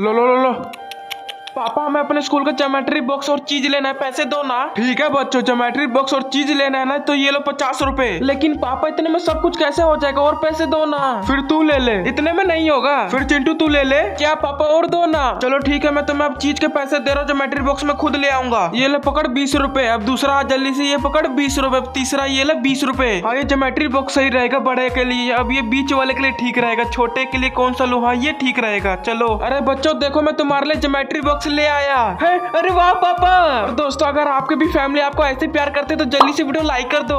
लो लो लो लो। पापा हमें अपने स्कूल का ज्योमेट्री बॉक्स और चीज लेना है, पैसे दो ना। ठीक है बच्चों, ज्योमेट्री बॉक्स और चीज लेना है ना, तो ये लो 50 रुपए। लेकिन पापा इतने में सब कुछ कैसे हो जाएगा, और पैसे दो ना। फिर तू ले ले। इतने में नहीं होगा। फिर चिंटू तू ले ले। क्या पापा और दो ना। चलो ठीक है, मैं तुम्हें अब चीज के पैसे दे रहा हूँ, ज्योमेट्री बॉक्स में खुद ले आऊंगा। ये ले पकड़ 20 रुपए। अब दूसरा जल्दी से, ये पकड़ 20 रुपए। तीसरा ये ले 20 रुपए। हाँ ये ज्योमेट्री बॉक्स सही रहेगा बड़े के लिए, अब ये बीच वाले के लिए ठीक रहेगा, छोटे के लिए कौन सा लो। हाँ ये ठीक रहेगा। चलो। अरे बच्चों देखो, मैं तुम्हारे लिए ज्योमेट्री बॉक्स ले आया है। अरे वाह पापा। और दोस्तों, अगर आपके भी फैमिली आपको ऐसे प्यार करते तो जल्दी से वीडियो लाइक कर दो।